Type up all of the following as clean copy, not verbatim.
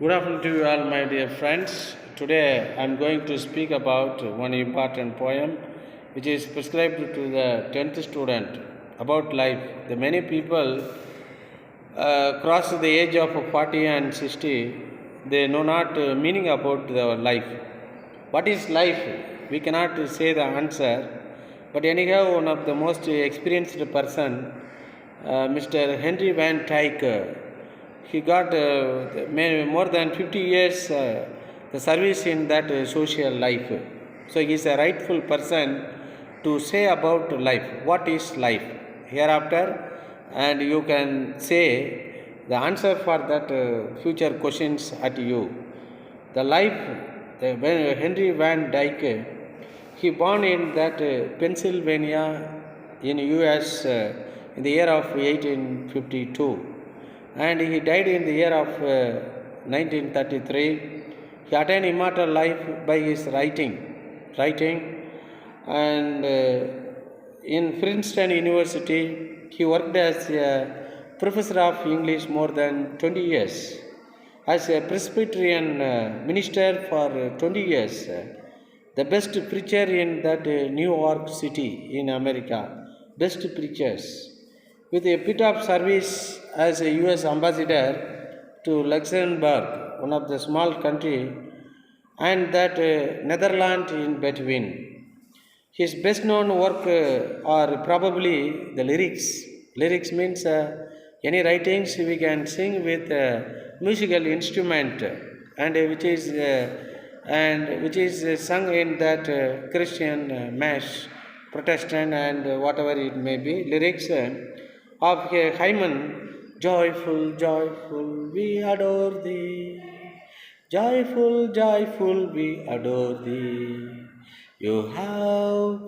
Good afternoon to you all, my dear friends. Today I am going to speak about one important poem which is prescribed to the 10th student about life. The many people cross the age of 40 and 60, they know not meaning about their life. What is life? We cannot say the answer, but anyhow, one of the most experienced person, Mr. Henry Van Dyke, he got more than 50 years the service in that social life. So he is a rightful person to say about life. What is life? Hereafter, and you can say the answer for that future questions at you. The life, when Henry Van Dyke, he born in that Pennsylvania in US in the year of 1852, and he died in the year of 1933. He attained immortal life by his writing, and in Princeton University, he worked as a professor of English more than 20 years, as a Presbyterian minister for 20 years, the best preacher in that New York City in America, best preachers, with a bit of service as a US ambassador to Luxembourg, one of the small country, and that Netherlands in between. His best known work are probably the lyrics. Lyrics means any writings we can sing with musical instrument, and which is sung in that Christian mass, Protestant, and whatever it may be. Lyrics of Hyman, joyful, joyful, we adore thee. Joyful, joyful, we adore thee. You have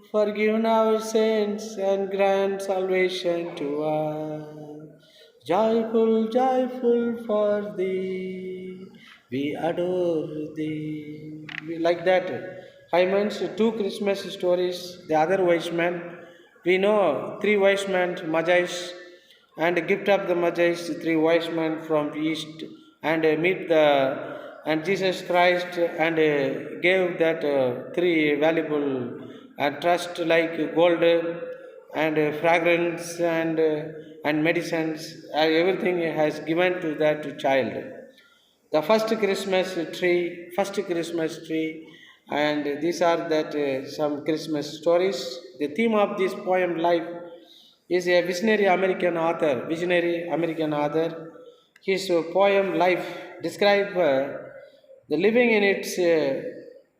forgiven our sins and grant salvation to us. Joyful, joyful for thee, we adore thee. We like that. Hyman's two Christmas stories, the other wise man. We know three wise men, Magi's, and the gift of the Magi's, three wise men from east, and meet the and Jesus Christ and gave that three valuable and trust like gold and fragrance and medicines, everything has given to that child. The first Christmas tree, and these are that some Christmas stories. The theme of this poem, life, is a visionary American author. His poem, Life, describe the living in its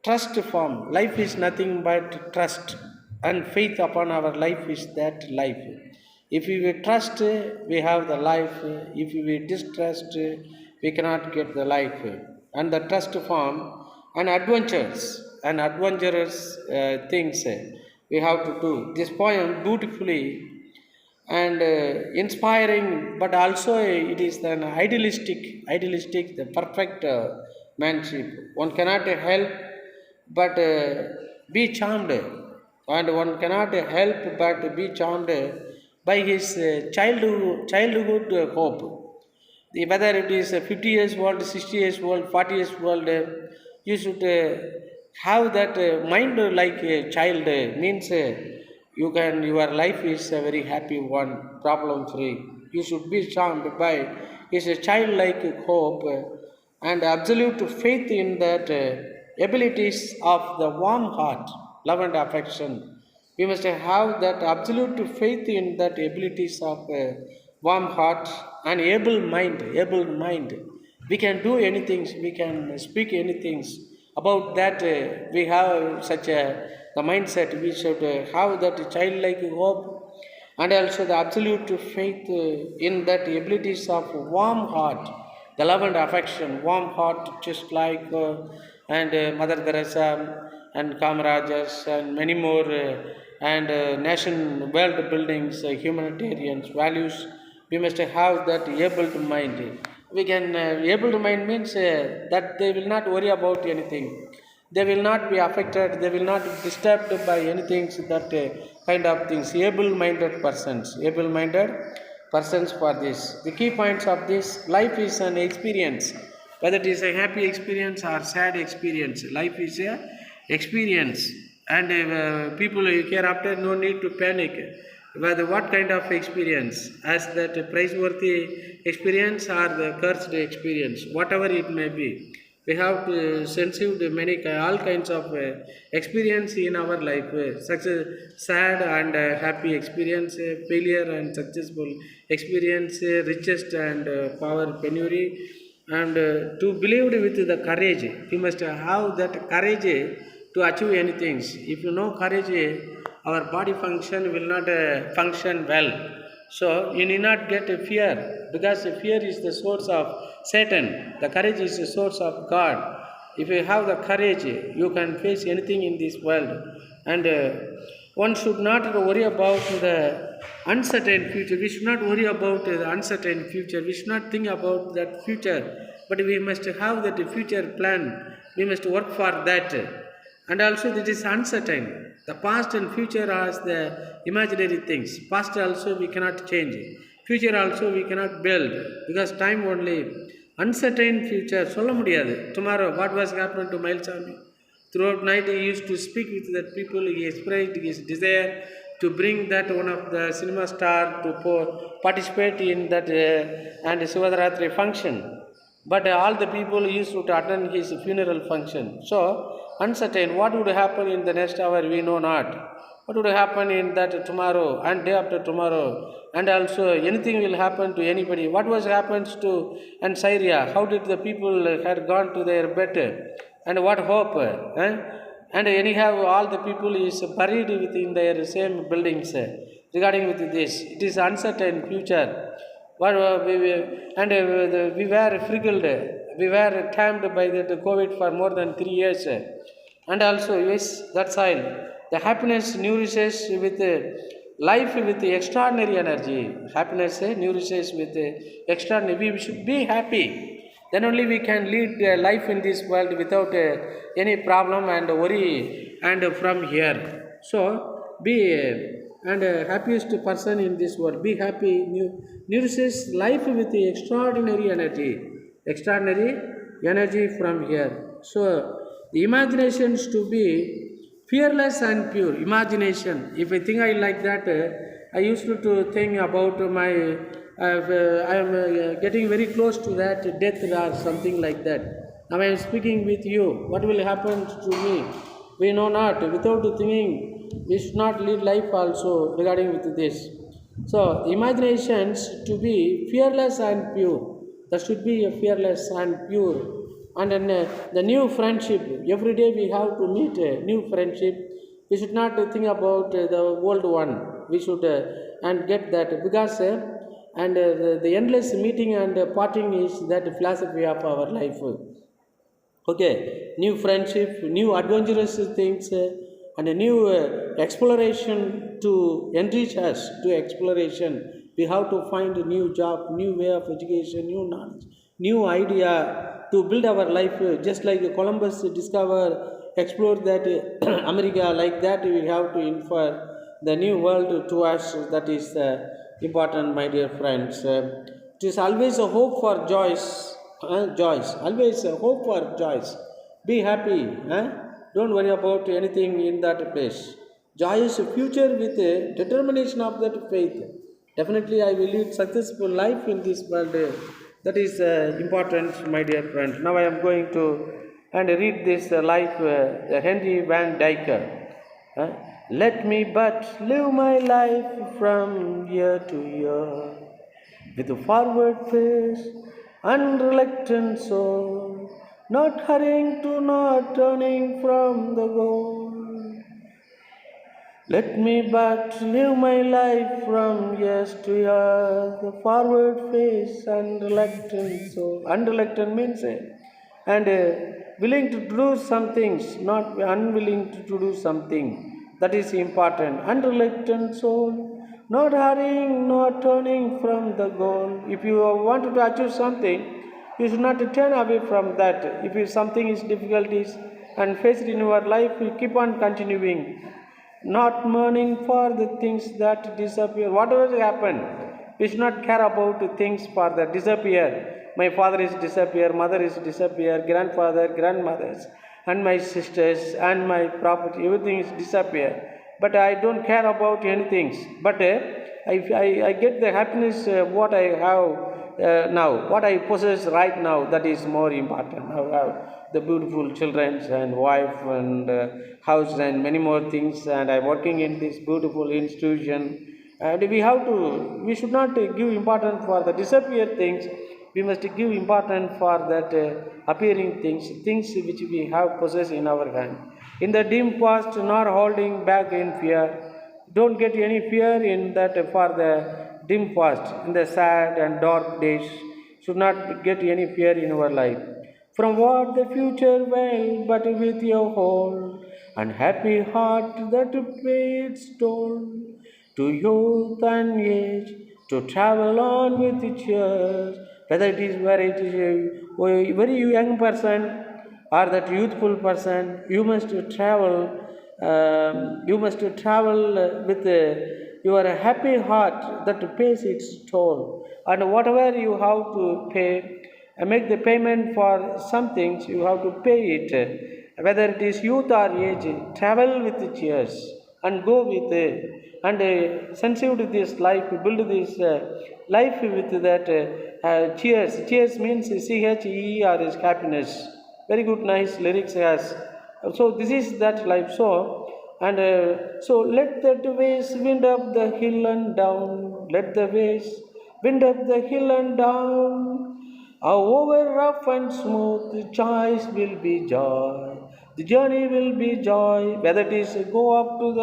trust form. Life is nothing but trust, and faith upon our life is that life. If we will trust, we have the life. If we distrust, we cannot get the life. And the trust form and adventurous things we have to do. This poem beautifully and inspiring, but also it is an idealistic, the perfect manship. One cannot help but be charmed, and one cannot help but be charmed by his childhood hope. Whether it is 50 years old, 60 years old, 40 years old, you should have that mind like a child. Means your life is a very happy one, problem free. You should be charmed by his childlike hope and absolute faith in that abilities of the warm heart, love and affection. We must have that absolute faith in that abilities of warm heart and able mind. We can do anything, we can speak anything. About that, we have such a the mindset. We should have that childlike hope and also the absolute faith in that abilities of warm heart, the love and affection, warm heart, just like and Mother Teresa and Kamarajas and many more, and nation world buildings, humanitarians, values. We must have that able to mind. We can able to mind means that they will not worry about anything. They will not be affected. They will not be disturbed by anything that kind of things. Able-minded persons for this. The key points of this: life is an experience whether it is a happy experience or sad experience. Life is a experience, and people hereafter no need to panic. Whether what kind of experience, as that praiseworthy experience or the cursed experience, whatever it may be, we have to sensitive to many all kinds of experience in our life, such a sad and happy experience, failure and successful experience, richest and power penury, and to believe with the courage. We must have that courage to achieve anything. If you know courage, our body function will not function well. So you need not get a fear, because fear is the source of Satan. The courage is the source of God. If you have the courage, you can face anything in this world. And one should not worry about the uncertain future. We should not worry about the uncertain future. We should not think about that future. But we must have that future plan. We must work for that. And also it is uncertain. The past and future are the imaginary things. Past also we cannot change. Future also we cannot build, because time only. Uncertain future சொல்ல முடியாது. Tomorrow what was happened to Milesami? Throughout night he used to speak with that people. He expressed his desire to bring that one of the cinema star to participate in that and Sivadaratri function. But all the people used to attend his funeral function. So uncertain, what would happen in the next hour we know not. What would happen in that tomorrow and day after tomorrow, and also anything will happen to anybody. What was happens to and Syria? How did the people had gone to their bed, and what hope? And anyhow, all the people is buried within their same buildings. Regarding with this, it is uncertain future. What we were friggled, we were tamed by the COVID for more than 3 years. And also, yes, that's all. The happiness nourishes with life with extraordinary energy. Happiness nourishes with extraordinary. We should be happy. Then only we can lead life in this world without any problem and worry. And from here, so be and happiest person in this world. Be happy. Nourishes life with extraordinary energy. Extraordinary energy from here. So the imaginations to be fearless and pure. Imagination. If I think I like that, I used to think about my. I am getting very close to that death or something like that. Now I am speaking with you. What will happen to me? We know not. Without thinking, we should not lead life also regarding with this. So imaginations to be fearless and pure. That should be a fearless and pure. And then the new friendship. Every day we have to meet a new friendship. We should not think about the old one. We should and get that, because and the endless meeting and parting is that philosophy of our life. Okay, new friendship, new adventurous things, and a new exploration to enrich us to exploration. We have to find a new job, new way of education, new knowledge, new idea to build our life. Just like Columbus discover, explore that America, like that we have to infer the new world to us. That is important, my dear friends. It is always a hope for joys. Joys, always a hope for joys. Be happy. Don't worry about anything in that place. Joy is a future with a determination of that faith. Definitely I will lead successful life in this world. That is important, my dear friend. Now I am going to and read this life, Henry Van Dyke. Let me but live my life from year to year, with a forward face and reluctant soul, not hurrying to, not turning from the goal. Let me but live my life from years to years, the forward face and reluctant soul. Unreluctant means and willing to do some things, not unwilling to do something. That is important. Unreluctant soul, not hurrying, not turning from the goal. If you want to achieve something, you should not turn away from that. If something is difficulties and faced in your life, you keep on continuing. Not mourning for the things that disappear. Whatever happened, we should not care about the things for that disappear. My father is disappear, mother is disappear, grandfather, grandmothers, and my sisters, and my property, everything is disappear. But I don't care about anything. But I get the happiness what I have now, what I possess right now, that is more important. I have the beautiful children and wife and house and many more things, and I'm working in this beautiful institution. And we should not give importance for the disappear things. We must give importance for that appearing things which we have possessed in our hand. In the dim past, not holding back in fear. Don't get any fear in that for the dim past, in the sad and dark days. Should not get any fear in our life. From what the future will, but with your whole unhappy heart that pays toll to youth and age, to travel on with cheers, whether it is a very young person or that youthful person, you must travel. With your happy heart that pays its toll, and whatever you have to pay, make the payment for some things. You have to pay it, whether it is youth or age. Travel with cheers and go with and sensitive to this life, build this life with that cheers. Cheers means CHER is happiness. Very good, nice lyrics has. So this is that life. So let that waves wind up the hill and down. Let the waves wind up the hill and down. Over rough and smooth, the choice will be joy. The journey will be joy. Whether it is go up to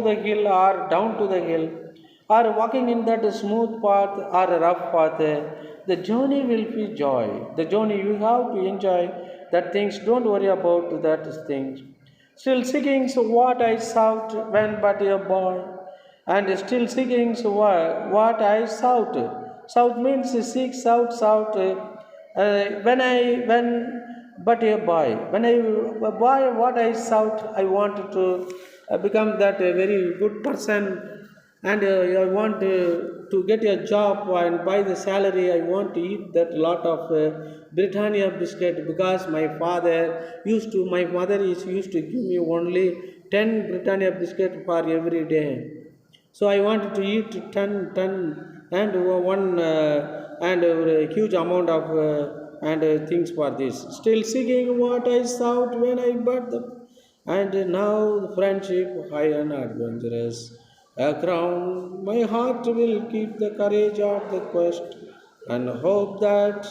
the hill or down to the hill, or walking in that smooth path or a rough path, the journey will be joy. The journey you have to enjoy that things. Don't worry about that things. Still seeking what I sought when but a boy, and still seeking what I sought. South means seek, sought. When but a boy. When a boy, what I sought, I wanted to become that a very good person, and I want to get a job and buy the salary. I want to eat that lot of Britannia biscuit, because my mother is used to give me only 10 Britannia biscuit for every day. So I wanted to eat 10 and one and a huge amount of and things for this. Still seeking what I sought when I bought them. And now friendship high and adventurous. A crown, my heart will keep the courage of the quest, and hope that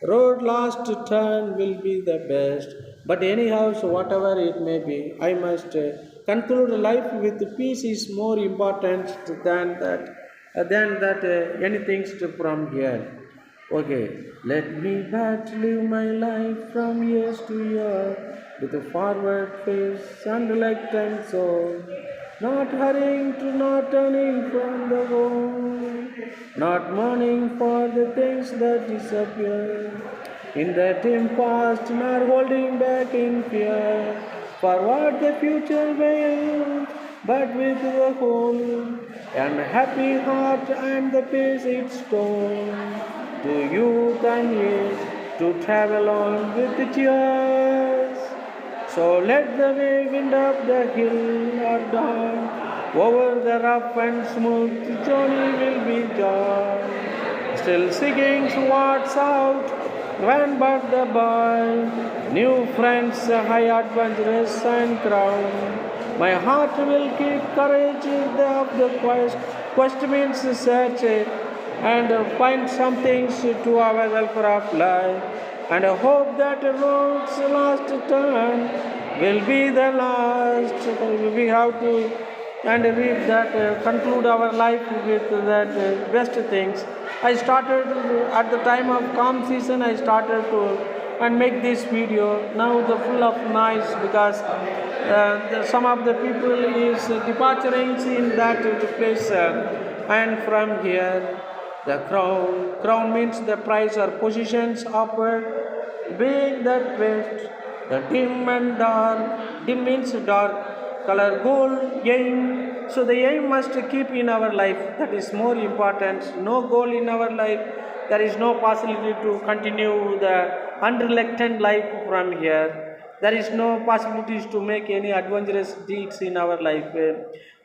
road last turn will be the best. But anyhow, so whatever it may be, I must conclude life with peace is more important than anything from here. Okay, let me but live my life from years to year with a forward face and reluctant soul, not hurrying to, not turning from the goal, not mourning for the things that disappear in the dim past, nor holding back in fear for what the future will, but with the whole and happy heart and the peace its stone, to youth and age, to travel on with the cheers. So let the way wind up the hill or down, over the rough and smooth, the journey will be joy. Still seeking what's out, when but the boy, new friends, high adventurous and crown. My heart will keep courage of the quest. Quest means search and find some things to our welfare of life. And I hope that the road's last turn will be the last. We have to and read that conclude our life with that best things. I started at the time of calm season. I started to and make this video. Now the full of noise, because some of the people is departing in that place, and from here the crown means the prize or positions upward, being that best, the dim and dark. Dim means dark color, goal, aim. So the aim must keep in our life. That is more important. No goal in our life. There is no possibility to continue the unreluctant life from here. There is no possibilities to make any adventurous deeds in our life.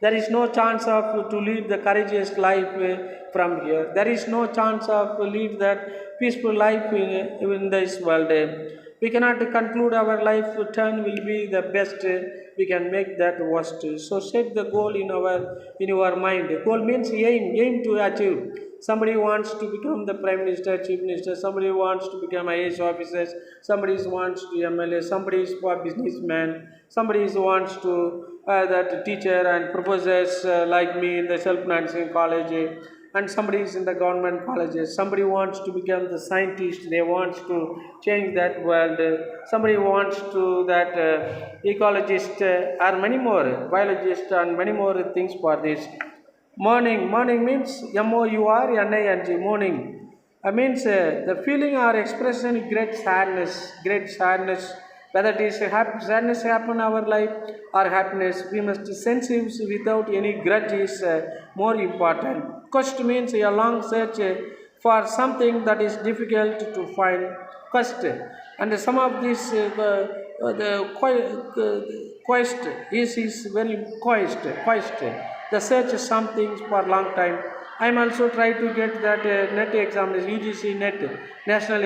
There is no chance of to lead the courageous life from here. There is no chance of lead that peaceful life in this world. We cannot conclude our life turn will be the best. We can make that worst. So set the goal in your mind. Goal means aim to achieve. Somebody wants to become the prime minister, chief minister. Somebody wants to become IAS officers. Somebody wants to be MLA. Somebody is for businessman. Somebody wants to that teacher and professors like me in the self-financing college. And somebody is in the government colleges. Somebody wants to become the scientist. They wants to change that world. Somebody wants to that ecologist or many more biologist and many more things for this. Morning means MOURNING, morning. Means the feeling or expression great sadness. Whether it is sadness happen in our life or happiness, we must sense it without any grudge is more important. Quest means a long search for something that is difficult to find. Quest, and some of this quest is very quest. The search some things for a long time. I am also trying to get that net exam, UGC net, national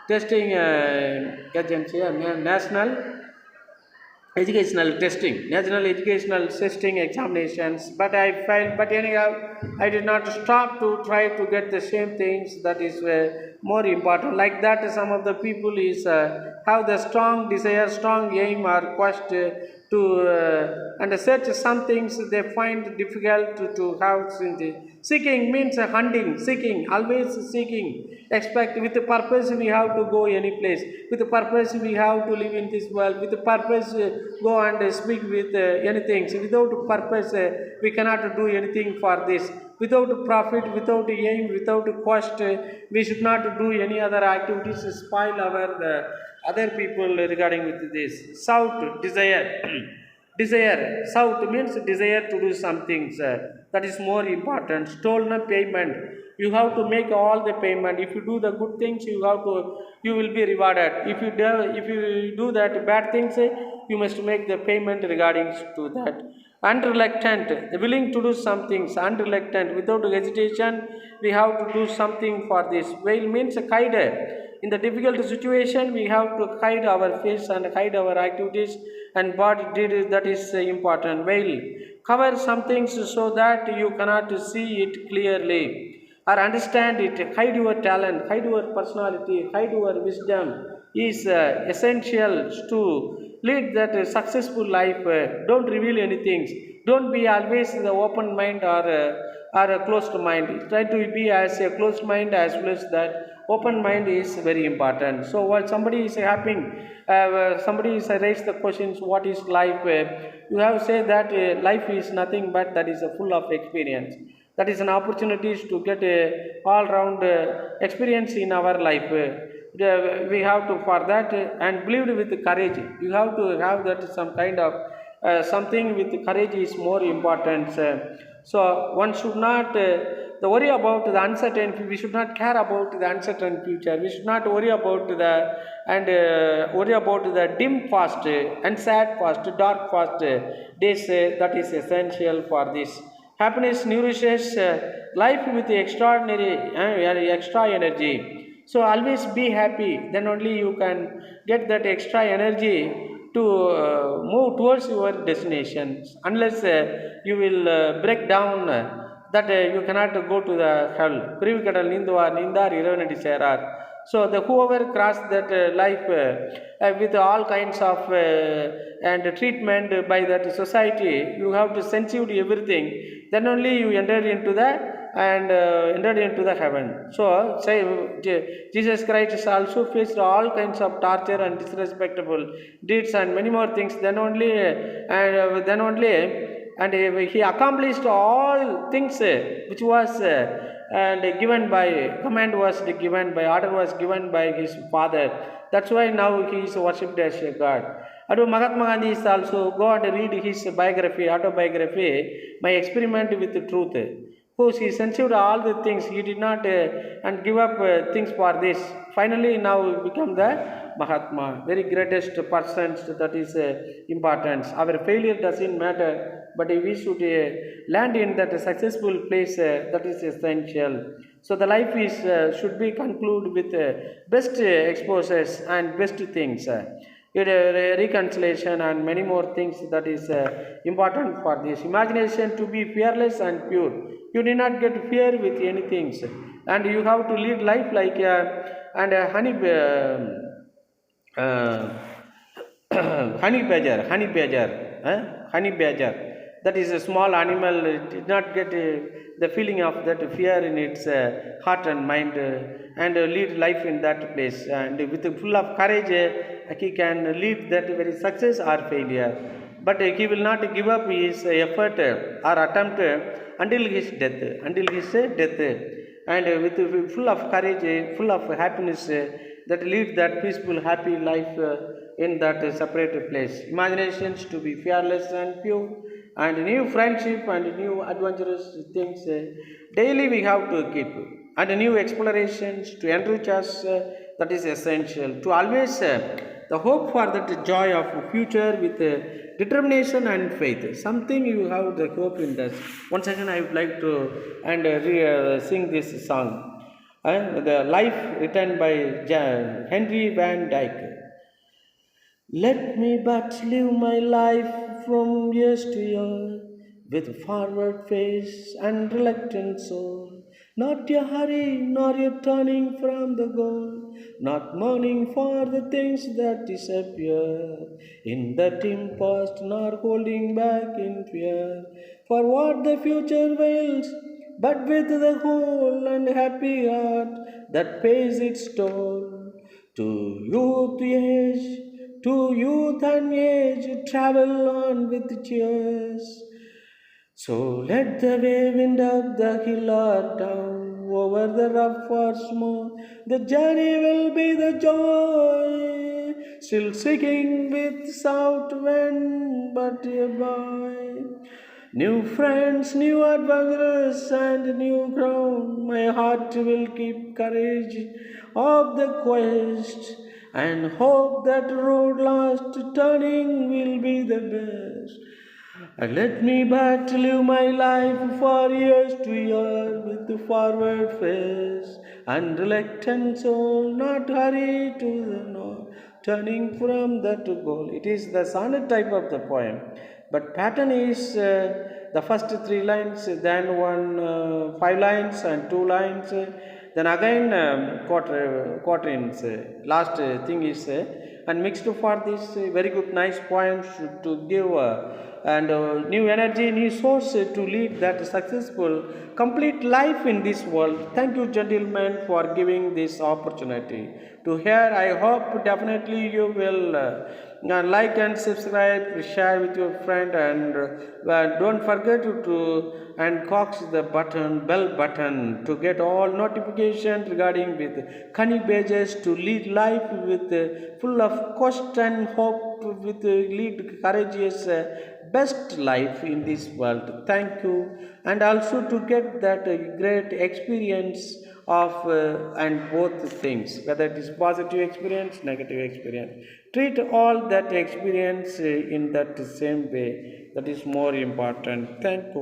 testing agency, national national educational testing examinations. But I failed. But anyhow, I did not stop to try to get the same things that is more important. Like that, some of the people is have the strong desire, strong aim or quest to and search some things they find difficult to have. Seeking means hunting, seeking, always seeking. Expect with the purpose we have to go any place. With the purpose we have to live in this world. With the purpose go and speak with anything. So without purpose we cannot do anything for this. Without profit, without aim, without quest, we should not do any other activities to spoil our other people regarding with this. South desire. Desire. South means desire to do some things. That is more important. Stolen payment. You have to make all the payment. If you do the good things, you will be rewarded. If you do that bad things, you must make the payment regarding to that. Unreluctant, willing to do some things. Unreluctant, without hesitation, we have to do something for this. Veil means hide. In the difficult situation, we have to hide our face and hide our activities and what did that is important. Veil, cover some things so that you cannot see it clearly or understand it. Hide your talent, hide your personality, hide your wisdom is essential to lead that successful life. Don't reveal anything. Don't be always the open mind or a closed mind. Try to be as a closed mind as well as that open mind is very important. So what somebody is happening, somebody is raised the questions, what is life? You have said that life is nothing but that is full of experience. That is an opportunity to get a all round experience in our life. We have to for that and believe with courage. You have to have that some kind of something with courage is more important. So one should not worry about the uncertain. We should not care about the uncertain future. We should not worry about worry about the dim past and sad past, dark past days. That is essential for this. Happiness nourishes life with extra energy. So always be happy. Then only you can get that extra energy to move towards your destinations. Unless you will break down, that you cannot go to the hell. Privikadal ninduvar nindar iravnadi serar. So the whoever cross that life with all kinds of and treatment by that society, you have to sensitive everything. Then only you enter into the and entered into the heaven. So say Jesus Christ also faced all kinds of torture and disrespectful deeds and many more things. And he accomplished all things which was and given by command was given by order was given by his father. That's why now he is worshipped as a god. And Mahatma Gandhi is also go and read his biography, autobiography, My Experiment with Truth. whose he censored all the things. He did not and give up things for this. Finally, now become the Mahatma, very greatest persons. That is importance. Our failure doesn't matter, but we should land in that successful place. That is essential. So the life is should be concluded with best exposures and best things. Reconciliation and many more things that is important for this imagination to be fearless and pure. You need not get fear with anything, and you have to lead life like and a uh, honey badger, honey badger. That is a small animal. It did not get the feeling of that fear in its heart and mind, and lead life in that place. And with full of courage, he can lead that very success or failure. But he will not give up his effort or attempt until his death. Until his death, and with full of courage, full of happiness, that lead that peaceful, happy life in that separate place. Imaginations to be fearless and pure, and new friendship and new adventurous things daily we have to keep, and new explorations to enrich us. That is essential to always the hope for that joy of future with determination and faith. Something you have the hope in that. Once again, I would like to and sing this song. The life written by Henry Van Dyke. Let me but live my life from years to year, with forward face and reluctant soul. Not a hurry, nor a turning from the goal, not mourning for the things that disappear in the dim past, nor holding back in fear for what the future wails, but with the whole and happy heart that pays its toll. To youth and age, travel on with cheers. So let the way wind up the hill or down, over the rough or smooth, the journey will be the joy. Still seeking with south wind, but a boy. New friends, new adventures, and new ground. My heart will keep courage of the quest, and hope that road last turning will be the best. And let me but live my life for years to year with the forward face and reluctant soul, not hurry to the north, turning from that to goal. It is the sonnet type of the poem, but pattern is the first three lines, then one 5 lines and 2 lines, then again quatrains. Last thing is and mixed for this very good nice poems to give and new energy, new source to lead that successful, complete life in this world. Thank you, gentlemen, for giving this opportunity to hear. I hope definitely you will like and subscribe, share with your friend, and don't forget to and cox the button, bell button, to get all notifications regarding with Kani pages to lead life with full of cost and hope, with lead courageous best life in this world. Thank you, and also to get that great experience of and both things, whether it is positive experience, negative experience. Treat all that experience in that same way. That is more important. Thank you.